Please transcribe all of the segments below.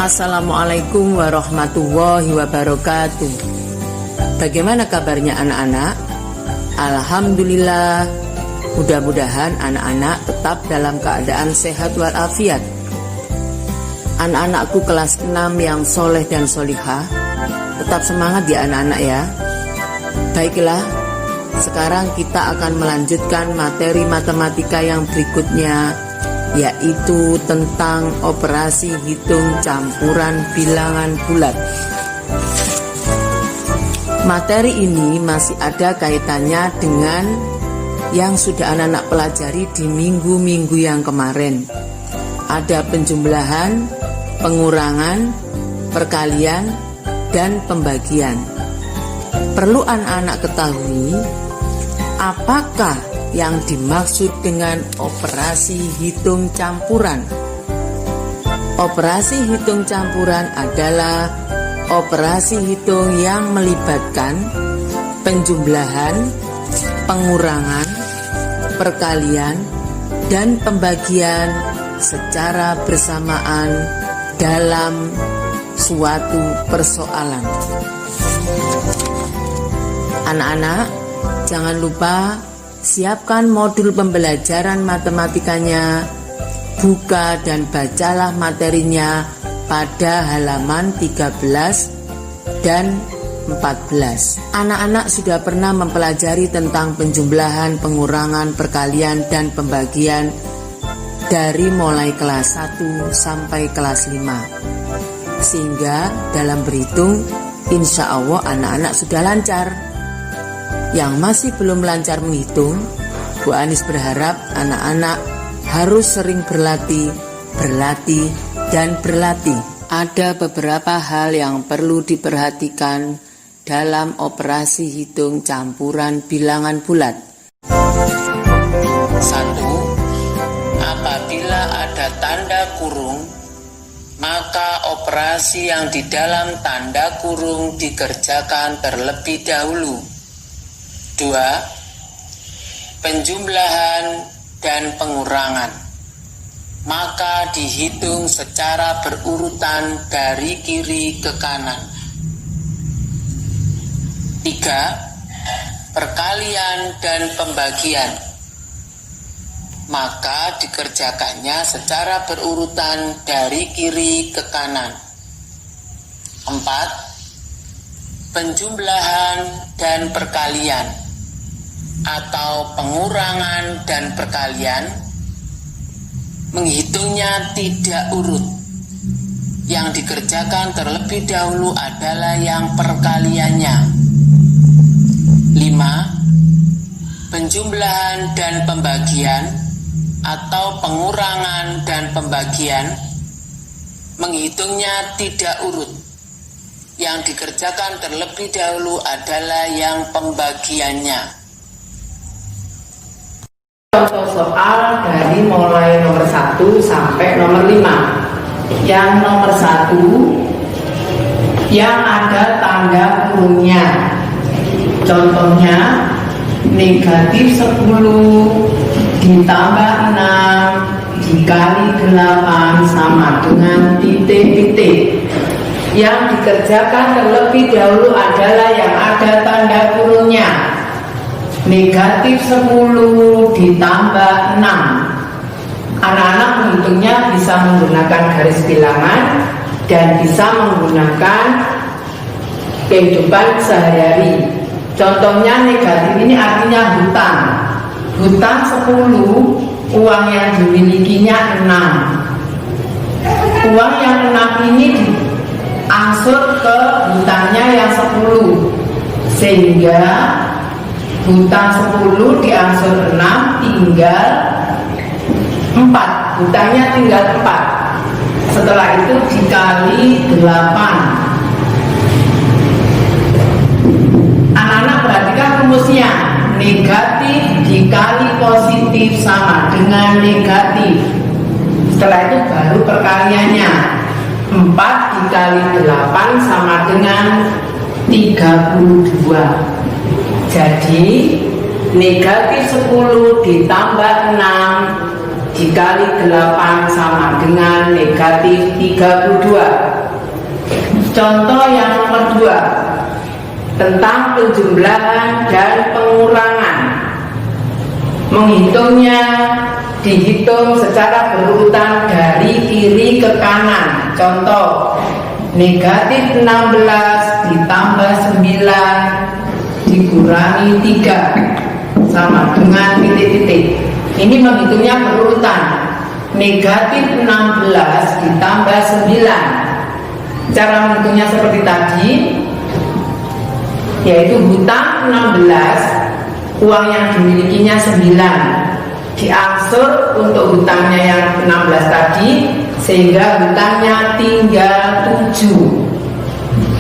Assalamualaikum warahmatullahi wabarakatuh. Bagaimana kabarnya anak-anak? Alhamdulillah. Mudah-mudahan anak-anak tetap dalam keadaan sehat walafiat. Anak-anakku kelas 6 yang soleh dan solihah, tetap semangat ya anak-anak ya. Baiklah, sekarang kita akan melanjutkan materi matematika yang berikutnya, yaitu tentang operasi hitung campuran bilangan bulat. Materi ini masih ada kaitannya dengan yang sudah anak-anak pelajari di minggu-minggu yang kemarin. Ada penjumlahan, pengurangan, perkalian, dan pembagian. Perlu anak-anak ketahui apakah yang dimaksud dengan operasi hitung campuran. Operasi hitung campuran adalah operasi hitung yang melibatkan penjumlahan, pengurangan, perkalian, dan pembagian secara bersamaan dalam suatu persoalan. Anak-anak, jangan lupa siapkan modul pembelajaran matematikanya, buka dan bacalah materinya pada halaman 13 dan 14. Anak-anak sudah pernah mempelajari tentang penjumlahan, pengurangan, perkalian, dan pembagian dari mulai kelas 1 sampai kelas 5. Sehingga dalam berhitung, insya Allah anak-anak sudah lancar. Yang masih belum lancar menghitung, Bu Anis berharap anak-anak harus sering berlatih, dan berlatih. Ada beberapa hal yang perlu diperhatikan dalam operasi hitung campuran bilangan bulat. 1. Apabila ada tanda kurung, maka operasi yang di dalam tanda kurung dikerjakan terlebih dahulu. 2. Penjumlahan dan pengurangan, maka dihitung secara berurutan dari kiri ke kanan. 3. Perkalian dan pembagian, maka dikerjakannya secara berurutan dari kiri ke kanan. 4. Penjumlahan dan perkalian atau pengurangan dan perkalian, menghitungnya tidak urut. Yang dikerjakan terlebih dahulu adalah yang perkaliannya. 5. Penjumlahan dan pembagian atau pengurangan dan pembagian, menghitungnya tidak urut. Yang dikerjakan terlebih dahulu adalah yang pembagiannya. Contoh soal dari mulai nomor 1 sampai nomor 5. Yang nomor 1 yang ada tanda kurungnya. Contohnya negatif 10 ditambah 6 dikali 8 sama dengan titik-titik. Yang dikerjakan terlebih dahulu adalah yang ada tanda kurungnya. Negatif 10 ditambah 6. Anak-anak menghitungnya bisa menggunakan garis bilangan dan bisa menggunakan kehidupan sehari-hari. Contohnya negatif ini artinya hutang. Hutang 10, uang yang dimilikinya 6. Uang yang 6 ini diangsur ke hutangnya yang 10, sehingga hutang 10 diangsur 6 tinggal 4. Hutangnya tinggal 4. Setelah itu dikali 8. Anak-anak perhatikan rumusnya. Negatif dikali positif sama dengan negatif. Setelah itu baru perkaliannya. 4 dikali 8 sama dengan 32. Jadi negatif 10 ditambah 6 dikali 8 sama dengan negatif 32. Contoh yang nomor 2 tentang penjumlahan dan pengurangan. Menghitungnya dihitung secara berurutan dari kiri ke kanan. Contoh, negatif 16 ditambah 9 dikurangi 3 sama dengan titik-titik. Ini menghitungnya berurutan. Negatif 16 ditambah 9. Cara menghitungnya seperti tadi, yaitu hutang 16, uang yang dimilikinya 9, diangsur untuk hutangnya yang 16 tadi, sehingga hutangnya tinggal 7.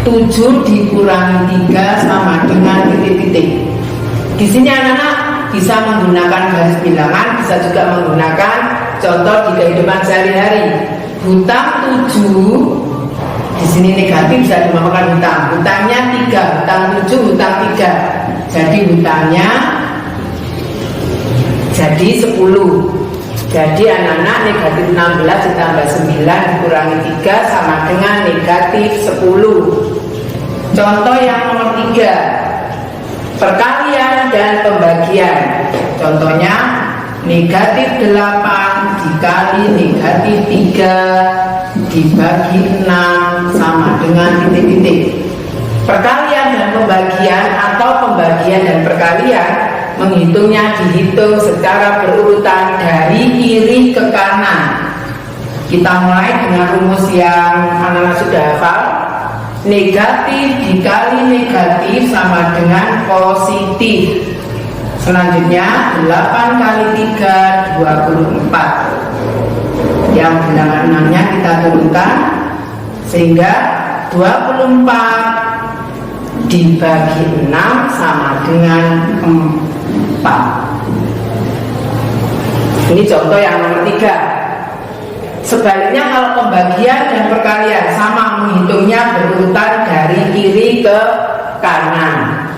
7 dikurangi 3 sama dengan titik-titik. Di sini anak-anak bisa menggunakan garis bilangan, bisa juga menggunakan contoh di kehidupan sehari-hari. Hutang 7, di sini negatif bisa dinamakan hutang. Hutangnya 3, hutang 7, hutang 3. Jadi hutangnya jadi 10. Jadi anak-anak negatif 16 ditambah 9 dikurangi 3 sama dengan negatif 10. Contoh yang nomor 3, perkalian dan pembagian. Contohnya negatif 8 dikali negatif 3 dibagi 6 sama dengan titik-titik. Perkalian dan pembagian atau pembagian dan perkalian menghitungnya dihitung secara berurutan dari kiri ke kanan. Kita mulai dengan rumus yang anak-anak sudah hafal. Negatif dikali negatif sama dengan positif. Selanjutnya 8 kali 3 24. Yang bilangan 6-nya kita turunkan sehingga 24 dibagi 6 sama dengan 4. Ini contoh yang nomor 3. Sebaliknya kalau pembagian dan perkalian sama, menghitungnya berurutan dari kiri ke kanan.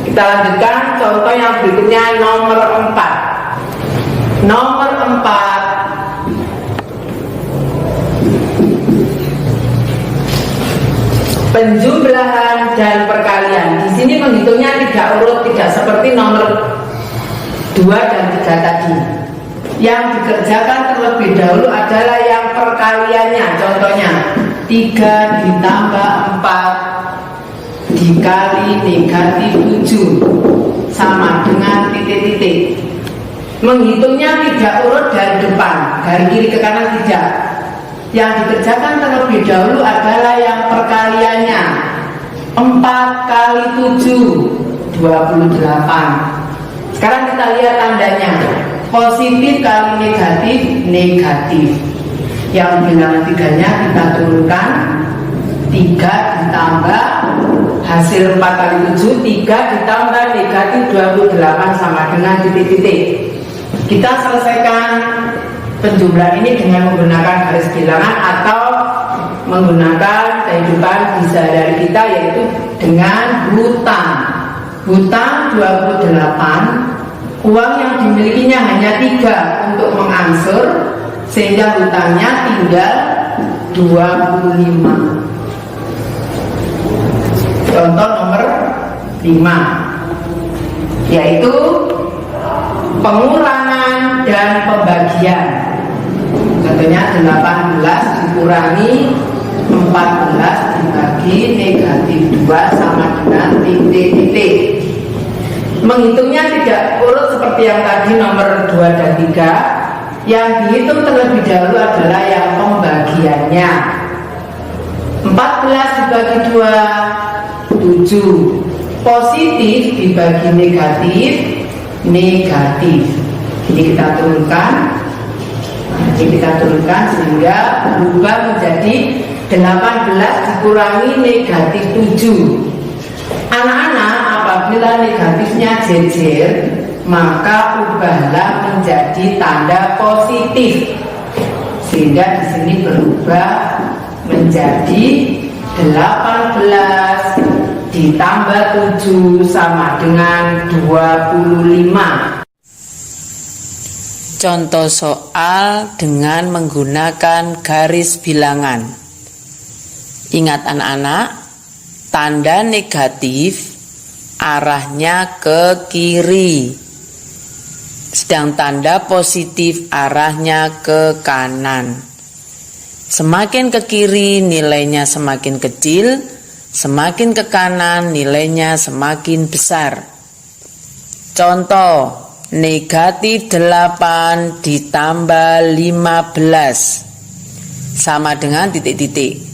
Kita lanjutkan contoh yang berikutnya, nomor 4. Nomor 4, penjumlahan dan perkalian. Di sini menghitungnya tidak urut, tidak seperti nomor 2 dan 3 tadi. Yang dikerjakan terlebih dahulu adalah yang perkaliannya. Contohnya 3 ditambah 4 dikali negatif 7 sama dengan titik-titik. Menghitungnya tidak urut dari depan, dari kiri ke kanan tidak. Yang dikerjakan terlebih dahulu adalah yang perkaliannya. 4 kali 7 28. Sekarang kita lihat tandanya. Positif kali negatif, negatif. Yang bilangan 3-nya kita turunkan. 3 ditambah hasil 4 kali 7, 3 ditambah negatif 28 sama dengan titik-titik. Kita selesaikan penjumlahan ini dengan menggunakan garis bilangan atau menggunakan kehidupan di sehari-hari kita, yaitu dengan hutang. Hutang 28, uang yang dimilikinya hanya 3 untuk mengangsur, sehingga hutangnya tinggal 25. Contoh nomor 5, yaitu pengurangan dan pembagian. Contohnya 18 dikurangi 14 dibagi negatif 2 sama dengan titik-titik. Menghitungnya tidak urut seperti yang tadi nomor 2 dan 3. Yang dihitung terlebih dahulu adalah yang pembagiannya. 14 dibagi 2 7. Positif dibagi negatif, negatif. Ini kita turunkan. Sehingga berubah menjadi 18 dikurangi negatif 7. Anak-anak, apabila negatifnya jejer, maka ubahlah menjadi tanda positif, sehingga di sini berubah menjadi 18 ditambah 7 sama dengan 25. Contoh soal dengan menggunakan garis bilangan. Ingat anak-anak, tanda negatif arahnya ke kiri, sedang tanda positif arahnya ke kanan. Semakin ke kiri nilainya semakin kecil, semakin ke kanan nilainya semakin besar. Contoh, negatif 8 ditambah 15 sama dengan titik-titik.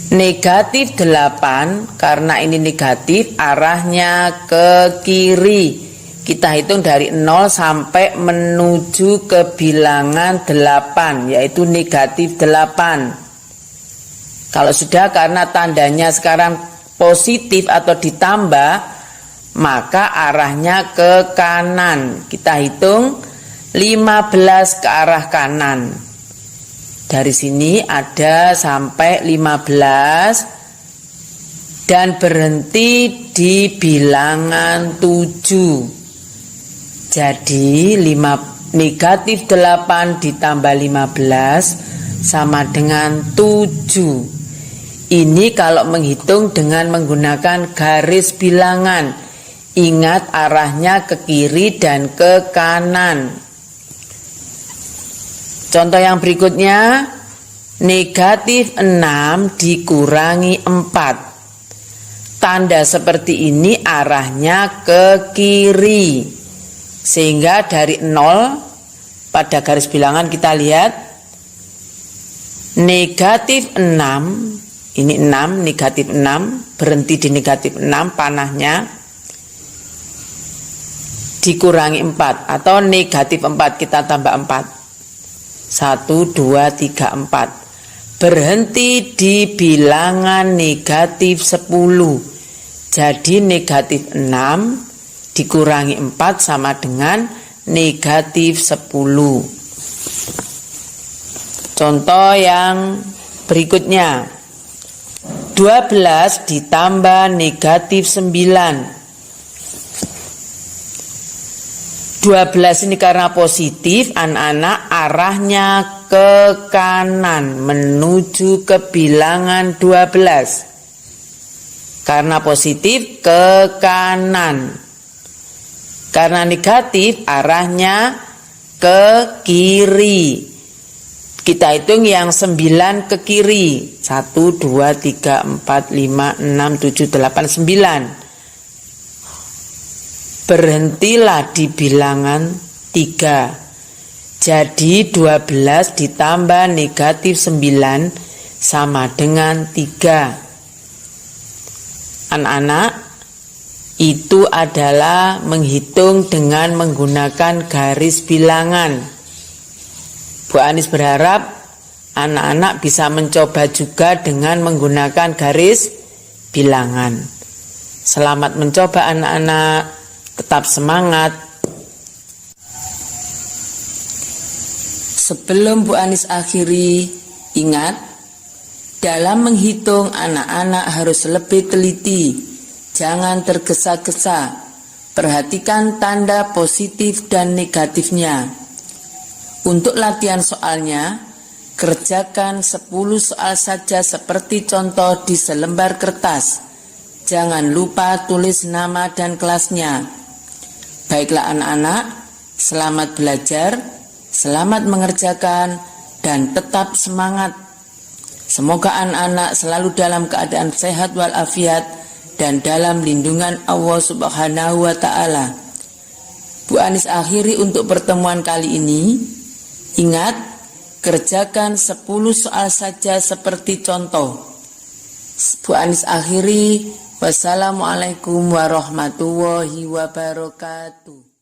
Negatif 8 karena ini negatif arahnya ke kiri. Kita hitung dari 0 sampai menuju ke bilangan 8, yaitu negatif 8. Kalau sudah karena tandanya sekarang positif atau ditambah, maka arahnya ke kanan. Kita hitung 15 ke arah kanan. Dari sini ada sampai 15 dan berhenti di bilangan 7. Jadi negatif 8 ditambah 15 sama dengan 7. Ini kalau menghitung dengan menggunakan garis bilangan. Ingat arahnya ke kiri dan ke kanan. Contoh yang berikutnya, negatif 6 dikurangi 4. Tanda seperti ini arahnya ke kiri. Sehingga dari 0 pada garis bilangan kita lihat, negatif 6, ini 6, negatif 6, berhenti di negatif 6 panahnya, dikurangi 4 atau negatif 4 kita tambah 4. 1, 2, 3, 4. Berhenti di bilangan negatif 10. Jadi negatif 6 dikurangi 4 sama dengan negatif 10. Contoh yang berikutnya. 12 ditambah negatif 9. 12 ini karena positif, anak-anak arahnya ke kanan menuju ke bilangan 12. Karena positif ke kanan. Karena negatif arahnya ke kiri. Kita hitung yang 9 ke kiri. 1, 2, 3, 4, 5, 6, 7, 8, 9. Berhentilah di bilangan 3. Jadi 12 ditambah negatif 9 sama dengan 3. Anak-anak, itu adalah menghitung dengan menggunakan garis bilangan. Bu Anis berharap anak-anak bisa mencoba juga dengan menggunakan garis bilangan. Selamat mencoba anak-anak. Tetap semangat. Sebelum Bu Anis akhiri, ingat, dalam menghitung anak-anak harus lebih teliti. Jangan tergesa-gesa. Perhatikan tanda positif dan negatifnya. Untuk latihan soalnya, kerjakan 10 soal saja seperti contoh di selembar kertas. Jangan lupa tulis nama dan kelasnya. Baiklah anak-anak, selamat belajar, selamat mengerjakan, dan tetap semangat. Semoga anak-anak selalu dalam keadaan sehat walafiat dan dalam lindungan Allah Subhanahu wa Ta'ala. Bu Anis akhiri untuk pertemuan kali ini. Ingat, kerjakan 10 soal saja seperti contoh. Bu Anis akhiri. Wassalamualaikum warahmatullahi wabarakatuh.